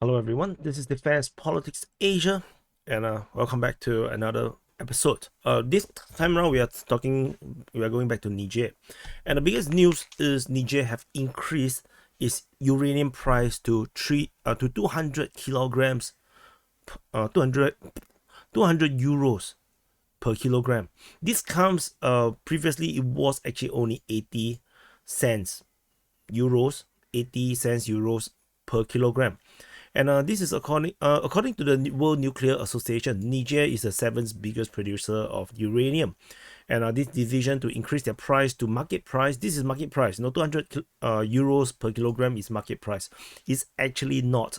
Hello everyone, this is Defense Politics Asia, and welcome back to another episode. This time around we are going back to Niger, and the biggest news is Niger have increased its uranium price to 200 kilograms, 200 euros per kilogram. This comes previously it was actually only 80 cents euros, 80 cents euros per kilogram. And this is according to the World Nuclear Association. Niger is the seventh biggest producer of uranium, and this decision to increase their price to market price. This is market price. 200 euros per kilogram is market price. It's actually not.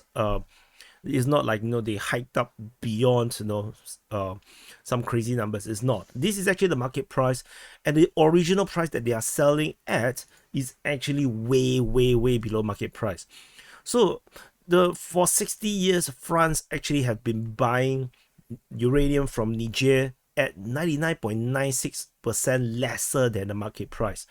It's not like they hiked up beyond some crazy numbers. It's not. This is actually the market price, and the original price that they are selling at is actually way below market price. So for 60 years, France actually have been buying uranium from Niger at 99.96% lesser than the market price,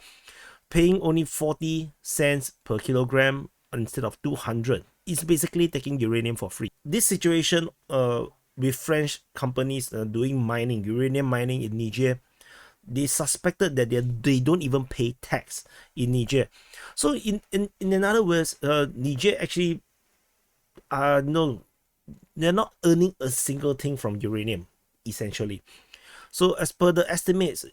paying only 40 cents per kilogram instead of 200. It's basically taking uranium for free. This situation with French companies doing uranium mining in Niger, they suspected that they don't even pay tax in Niger. So in other words, Niger actually no, they're not earning a single thing from uranium, essentially. So as per the estimates,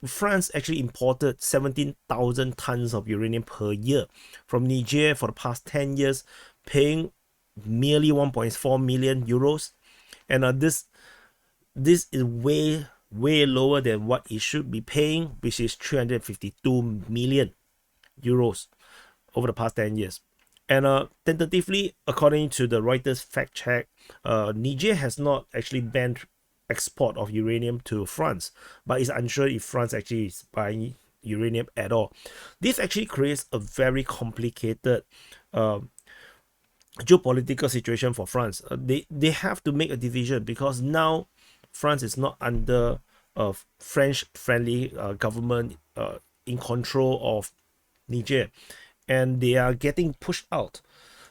France actually imported 17,000 tons of uranium per year from Niger for the past 10 years, paying merely 1.4 million euros. And this is way lower than what it should be paying, which is 352 million euros over the past 10 years. And tentatively, according to the Reuters fact check, Niger has not actually banned export of uranium to France, but it's unsure if France actually is buying uranium at all. This actually creates a very complicated geopolitical situation for France. They have to make a decision because now France is not under a French-friendly government in control of Niger, and they are getting pushed out.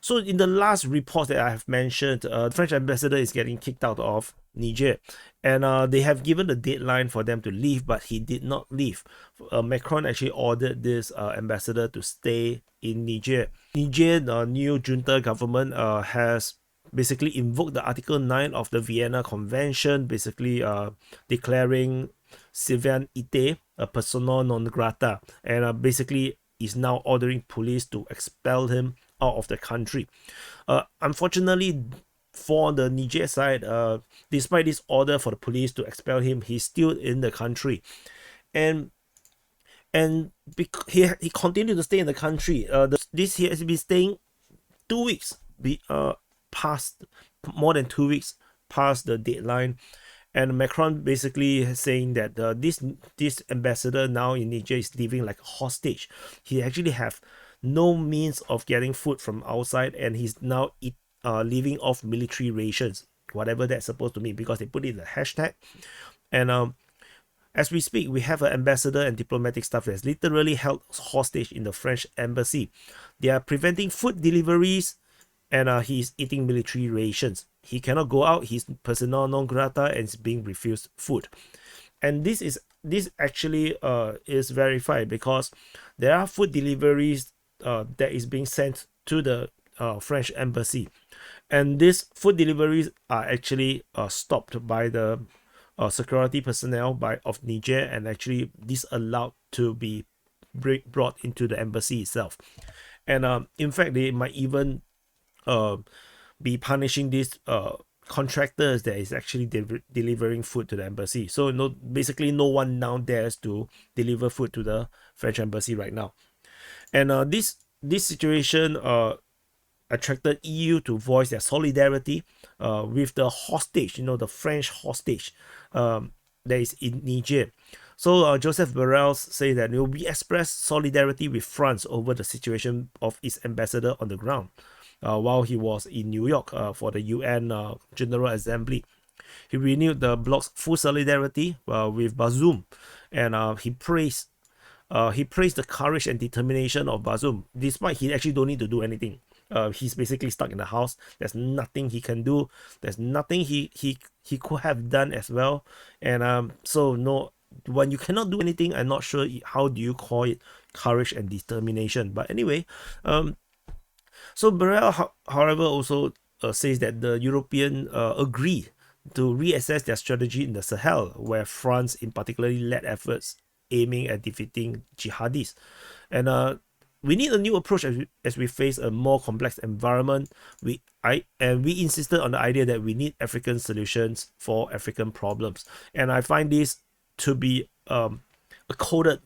So in the last report that I have mentioned, the French ambassador is getting kicked out of Niger, and they have given a deadline for them to leave, but he did not leave. Macron actually ordered this ambassador to stay in Niger. Niger, the new junta government has basically invoked the Article 9 of the Vienna Convention, basically declaring Sylvain Ité a persona non grata, and basically is now ordering police to expel him out of the country. Unfortunately, for the Niger side, despite this order for the police to expel him, he's still in the country, and he continued to stay in the country. He has been staying 2 weeks, past more than 2 weeks past the deadline. And Macron basically saying that this ambassador now in Niger is living like a hostage. He actually have no means of getting food from outside, and he's now living off military rations, whatever that's supposed to mean, because they put it in the hashtag. And as we speak, we have an ambassador and diplomatic staff that's literally held hostage in the French embassy. They are preventing food deliveries, and he's eating military rations. He cannot go out. He's persona non grata and is being refused food. And this actually is verified because there are food deliveries that is being sent to the French embassy, and these food deliveries are actually stopped by the security personnel of Niger, and actually disallowed to be brought into the embassy itself. And in fact, they might even be punishing these contractors that is actually delivering food to the embassy. So basically no one now dares to deliver food to the French embassy right now. And this situation attracted EU to voice their solidarity with the hostage, the French hostage that is in Niger. So Joseph Borrell say that we express solidarity with France over the situation of its ambassador on the ground. While he was in New York for the UN General Assembly, he renewed the bloc's full solidarity with Bazoum, and he praised the courage and determination of Bazoum, despite he actually don't need to do anything. He's basically stuck in the house. There's nothing he can do. There's nothing he could have done as well. And so no, when you cannot do anything, I'm not sure how do you call it courage and determination. But anyway, so Borrell, however, also says that the European agree to reassess their strategy in the Sahel, where France in particularly led efforts aiming at defeating jihadis. And we need a new approach as we face a more complex environment. We insisted on the idea that we need African solutions for African problems. And I find this to be a coded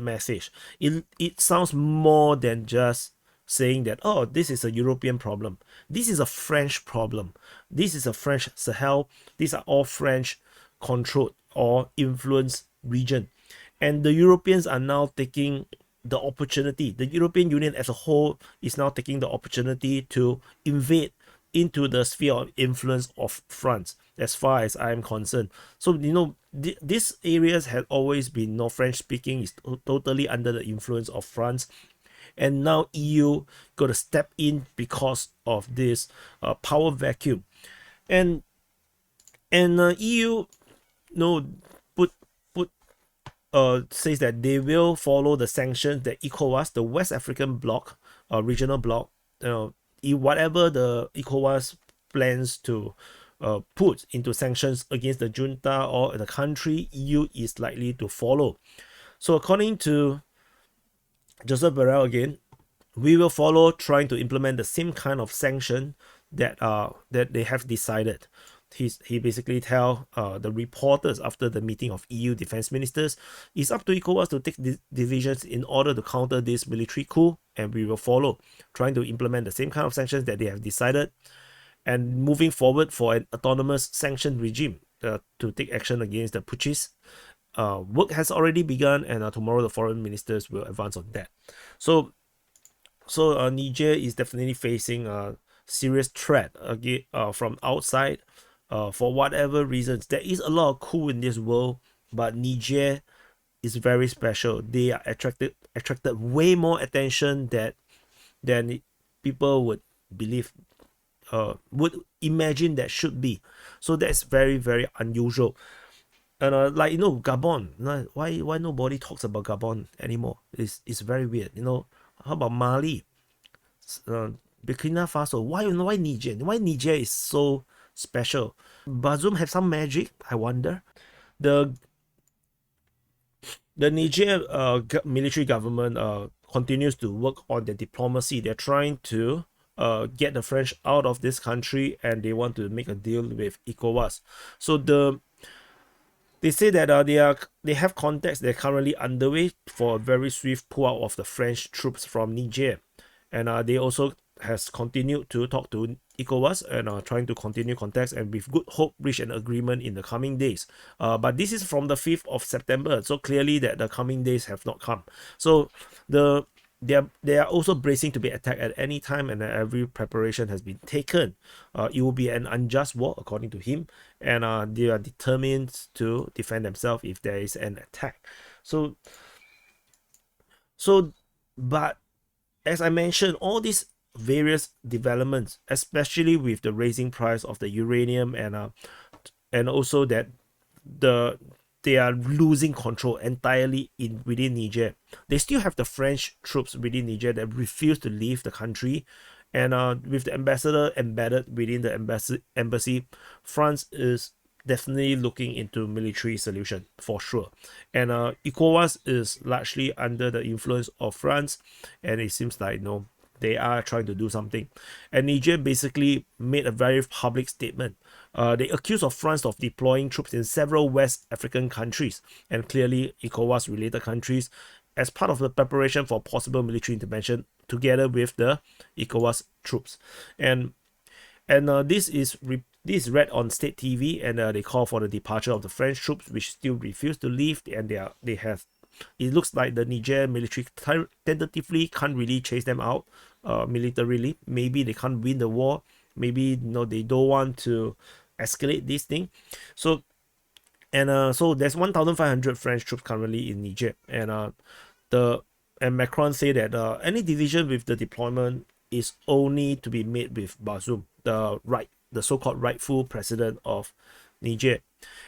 message. It sounds more than just saying that, oh, this is a European problem. This is a French problem. This is a French Sahel. These are all French controlled or influenced region. And the Europeans are now taking the opportunity. The European Union as a whole is now taking the opportunity to invade into the sphere of influence of France, as far as I am concerned. So, these areas have always been French speaking, is totally under the influence of France. And now EU got to step in because of this power vacuum. And EU says that they will follow the sanctions that ECOWAS, the West African bloc, regional bloc, whatever the ECOWAS plans to put into sanctions against the junta or the country, EU is likely to follow. So according to Joseph Borrell again, we will follow trying to implement the same kind of sanction that they have decided. He basically tell the reporters after the meeting of EU defense ministers, it's up to ECOWAS to take divisions in order to counter this military coup, and we will follow, trying to implement the same kind of sanctions that they have decided, and moving forward for an autonomous sanction regime to take action against the putschists. Work has already begun, and tomorrow the foreign ministers will advance on that. So Niger is definitely facing a serious threat again from outside. For whatever reasons, there is a lot of coup in this world, but Niger is very special. They are attracted way more attention than people would believe, would imagine that should be. So that's very, very unusual. And Gabon. Why nobody talks about Gabon anymore? It's very weird. How about Mali, Burkina Faso? Why Niger? Why Niger is so special? Bazoum have some magic, I wonder. The Niger military government continues to work on their diplomacy. They're trying to get the French out of this country, and they want to make a deal with ECOWAS. So they say that they have contacts that are currently underway for a very swift pull out of the French troops from Niger. And they also has continued to talk to ECOWAS and trying to continue contacts, and with good hope reach an agreement in the coming days. But this is from the 5th of September, so clearly that the coming days have not come. So they are also bracing to be attacked at any time, and every preparation has been taken. It will be an unjust war, according to him, and they are determined to defend themselves if there is an attack. But as I mentioned, all these various developments, especially with the raising price of the uranium, and also that they are losing control entirely within Niger. They still have the French troops within Niger that refuse to leave the country, and with the ambassador embedded within the embassy, France is definitely looking into military solution for sure. And ECOWAS is largely under the influence of France, and it seems like they are trying to do something. And Niger basically made a very public statement. They accused of France of deploying troops in several West African countries, and clearly ECOWAS-related countries, as part of the preparation for possible military intervention together with the ECOWAS troops. And this is read on state TV, and they call for the departure of the French troops, which still refuse to leave, and it looks like the Niger military tentatively can't really chase them out militarily. Maybe they can't win the war. Maybe they don't want to escalate this thing. So there's 1,500 French troops currently in Niger, and Macron say that any division with the deployment is only to be made with Bazoum, the so-called rightful president of Niger.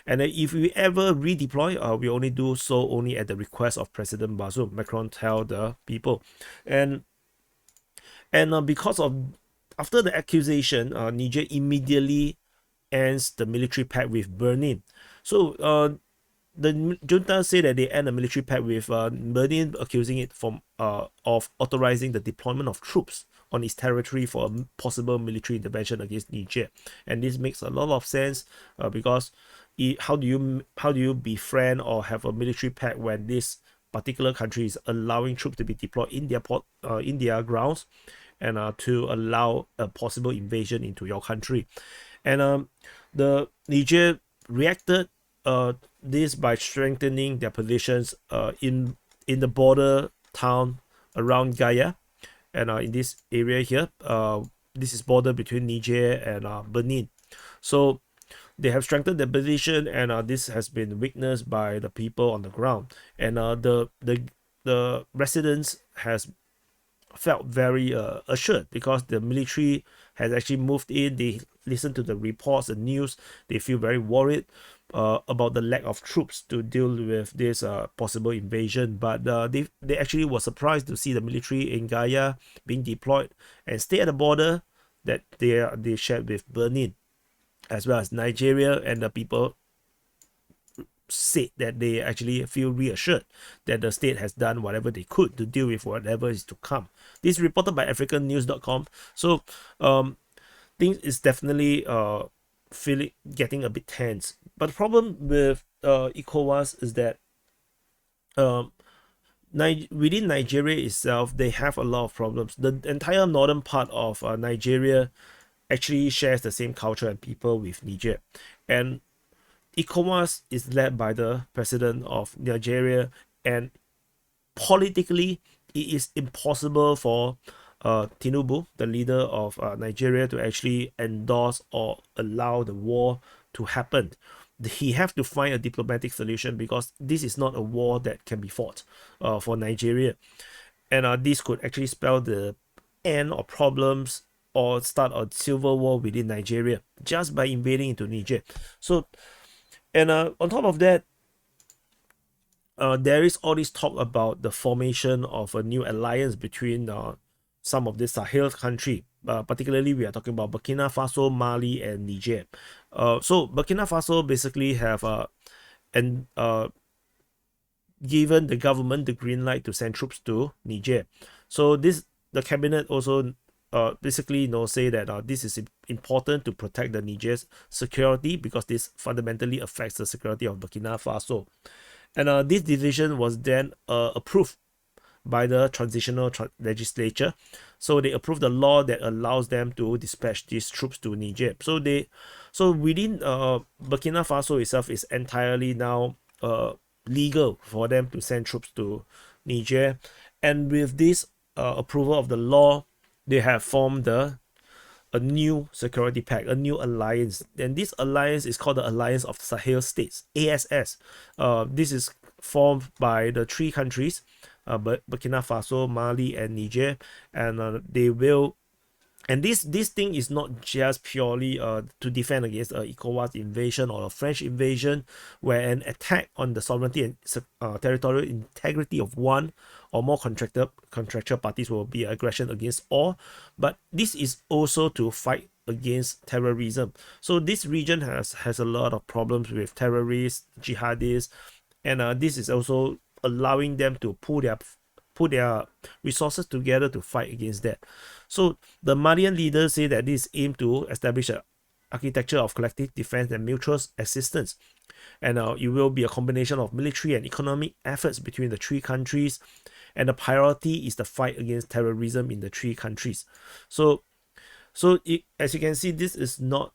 And if we ever redeploy, we only do so only at the request of President Bazoum, Macron tell the people. And because of after the accusation, Niger immediately ends the military pact with Benin. So the junta say that they end a military pact with Benin, accusing it of authorizing the deployment of troops on its territory for a possible military intervention against Niger. And this makes a lot of sense because how do you befriend or have a military pact when this particular country is allowing troops to be deployed in their grounds and to allow a possible invasion into your country? And the Niger reacted this by strengthening their positions in the border town around Gaia, and in this area here, this is border between Niger and Benin. So they have strengthened their position, and this has been witnessed by the people on the ground, and the residents has felt very assured because the military has actually moved in. They listen to the reports and news. They feel very worried about the lack of troops to deal with this possible invasion. But they actually were surprised to see the military in Gaia being deployed and stay at the border that they shared with Benin as well as Nigeria, and the people said that they actually feel reassured that the state has done whatever they could to deal with whatever is to come. This is reported by africannews.com. So things is definitely getting a bit tense. But the problem with ECOWAS is that within Nigeria itself, they have a lot of problems. The entire northern part of Nigeria actually shares the same culture and people with Niger, and ECOWAS is led by the president of Nigeria, and politically it is impossible for Tinubu, the leader of Nigeria, to actually endorse or allow the war to happen. He have to find a diplomatic solution because this is not a war that can be fought for Nigeria, and this could actually spell the end of problems or start a civil war within Nigeria just by invading into Niger. So, and on top of that, there is all this talk about the formation of a new alliance between some of the Sahel country. Particularly, we are talking about Burkina Faso, Mali, and Niger. So Burkina Faso basically have given the government the green light to send troops to Niger. So the cabinet also basically say that this is important to protect the Niger's security because this fundamentally affects the security of Burkina Faso. And this decision was then approved by the transitional legislature. So they approved the law that allows them to dispatch these troops to Niger. So within Burkina Faso itself is entirely now legal for them to send troops to Niger. And with this approval of the law, they have formed a new security pact, a new alliance. And this alliance is called the Alliance of Sahel States, ASS. This is formed by the three countries, Burkina Faso, Mali, and Niger. And they will... And this thing is not just purely to defend against ECOWAS invasion or a French invasion, where an attack on the sovereignty and territorial integrity of one or more contractual parties will be aggression against all. But this is also to fight against terrorism. So this region has a lot of problems with terrorists, jihadists, and this is also allowing them to put their resources together to fight against that. So the Malian leaders say that this aim to establish an architecture of collective defense and mutual assistance. And it will be a combination of military and economic efforts between the three countries. And the priority is the fight against terrorism in the three countries. So as you can see, this is not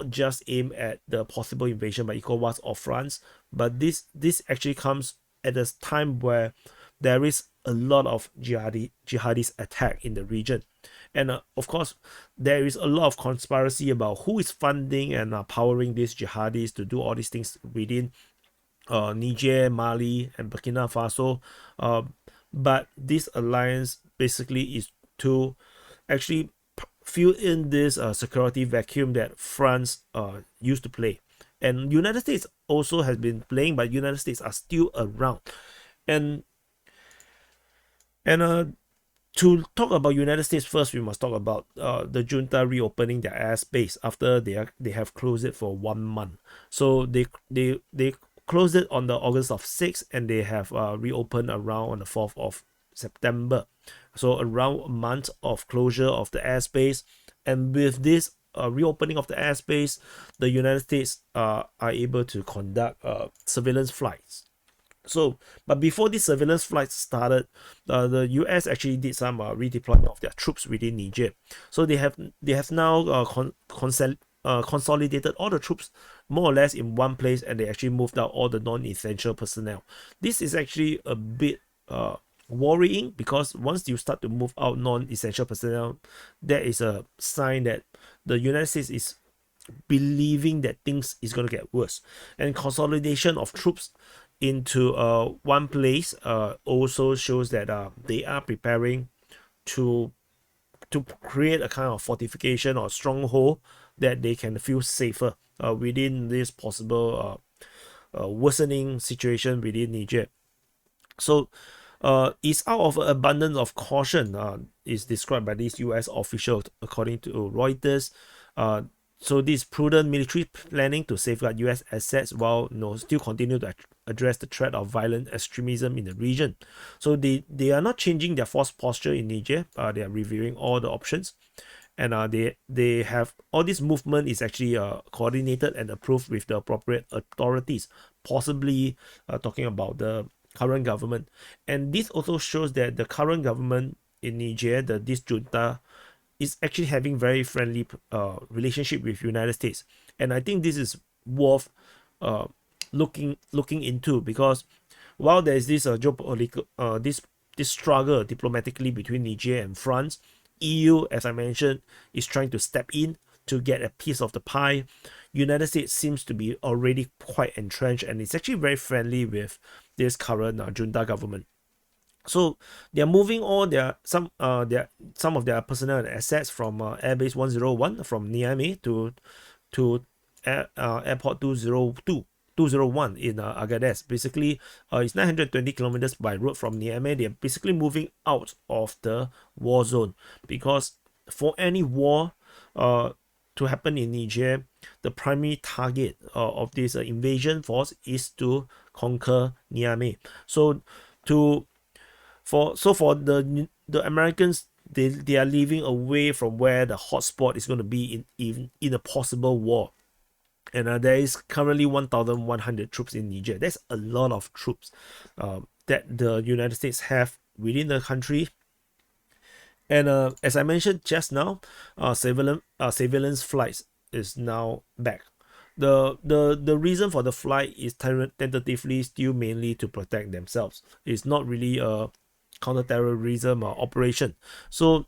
just aimed at the possible invasion by ECOWAS or France, but this actually comes at a time where there is a lot of jihadist attack in the region. And of course, there is a lot of conspiracy about who is funding and powering these jihadists to do all these things within Niger, Mali, and Burkina Faso. But this alliance basically is to actually fill in this security vacuum that France used to play. And United States also has been playing, but United States are still around. And to talk about United States first, we must talk about the junta reopening their airspace after they have closed it for 1 month. So they closed it on the August of 6th, and they have reopened around on the 4th of September. So around a month of closure of the airspace, and with this reopening of the airspace, the United States are able to conduct surveillance flights. So, but before these surveillance flights started, the US actually did some redeployment of their troops within Niger. So they have now consolidated all the troops more or less in one place, and they actually moved out all the non-essential personnel. This is actually a bit worrying, because once you start to move out non-essential personnel, that is a sign that the United States is believing that things is going to get worse. And consolidation of troops into one place also shows that they are preparing to create a kind of fortification or stronghold that they can feel safer within this possible worsening situation within Niger. So it's out of an abundance of caution, is described by this US official according to Reuters. So this prudent military planning to safeguard US assets while still continue to address the threat of violent extremism in the region. So they are not changing their force posture in Niger. They are reviewing all the options, and they have all this movement is actually coordinated and approved with the appropriate authorities, possibly talking about the current government. And this also shows that the current government in Niger, this junta, is actually having very friendly relationship with United States. And I think this is worth looking into, because while there is this geopolitical this struggle diplomatically between Niger and France, EU, as I mentioned, is trying to step in to get a piece of the pie. United States seems to be already quite entrenched, and it's actually very friendly with this current junta government. So they're moving all some of their personnel and assets from Airbase 101 from Niamey to Airport 201 in Agadez. Basically, it's 920 kilometers by road from Niamey. They're basically moving out of the war zone, because for any war to happen in Niger, the primary target of this invasion force is to conquer Niamey. So for the Americans, they are living away from where the hotspot is going to be in a possible war. And there is currently 1,100 troops in Niger. That's a lot of troops that the United States have within the country. And as I mentioned just now, surveillance flights is now back. The reason for the flight is tentatively still mainly to protect themselves. It's not really a counterterrorism operation. So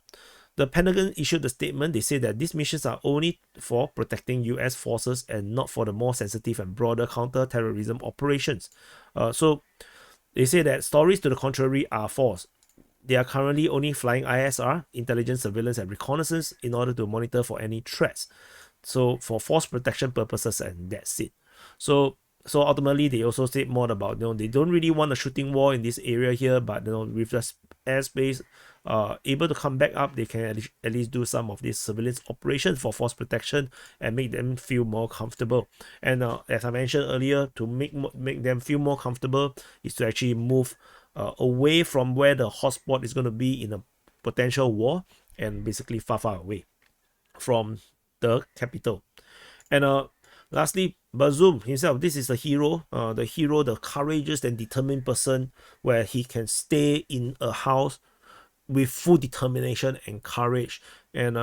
the Pentagon issued a statement. They say that these missions are only for protecting US forces and not for the more sensitive and broader counterterrorism operations. So they say that stories to the contrary are false. They are currently only flying ISR, intelligence, surveillance, and reconnaissance, in order to monitor for any threats. So for force protection purposes, and that's it. So ultimately, they also said more about, they don't really want a shooting war in this area here, but with the airspace able to come back up, they can at least do some of these surveillance operations for force protection and make them feel more comfortable. And as I mentioned earlier, to make them feel more comfortable is to actually move away from where the hotspot is going to be in a potential war, and basically far away from the capital. And lastly, Bazoum himself, this is the hero, the courageous and determined person, where he can stay in a house with full determination and courage, and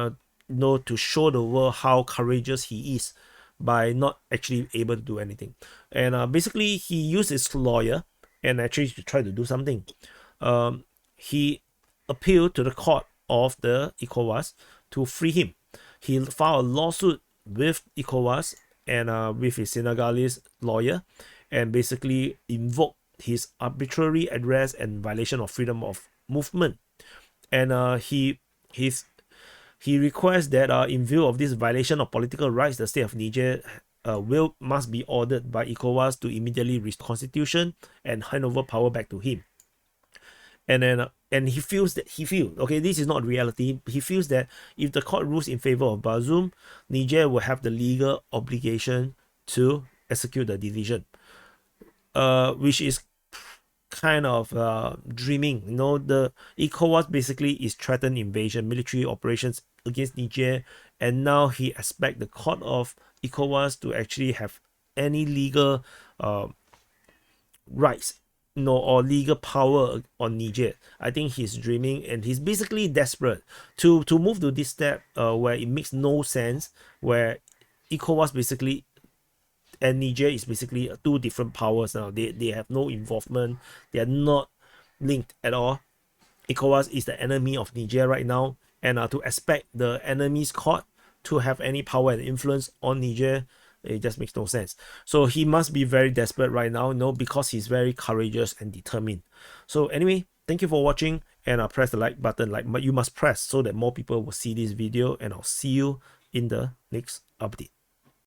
to show the world how courageous he is by not actually able to do anything. And basically, he used his lawyer and actually to try to do something. He appealed to the court of the ECOWAS to free him. He filed a lawsuit with ECOWAS and with his Senegalese lawyer, and basically invoked his arbitrary arrest and violation of freedom of movement. And he He requests that in view of this violation of political rights, the state of Niger must be ordered by ECOWAS to immediately restore constitution and hand over power back to him. And then and he feels okay, this is not reality. He feels that if the court rules in favor of Bazoum, Niger will have the legal obligation to execute the division, which is kind of dreaming. The ECOWAS basically is threatened invasion, military operations against Niger, and now he expects the court of ECOWAS to actually have any legal rights, or legal power on Niger. I think he's dreaming, and he's basically desperate to move to this step where it makes no sense, where ECOWAS basically and Niger is basically two different powers now. They have no involvement. They are not linked at all. ECOWAS is the enemy of Niger right now, and to expect the enemy's court to have any power and influence on Niger, it just makes no sense. So he must be very desperate right now, because he's very courageous and determined. So anyway, thank you for watching, and press the like button. You must press so that more people will see this video, and I'll see you in the next update.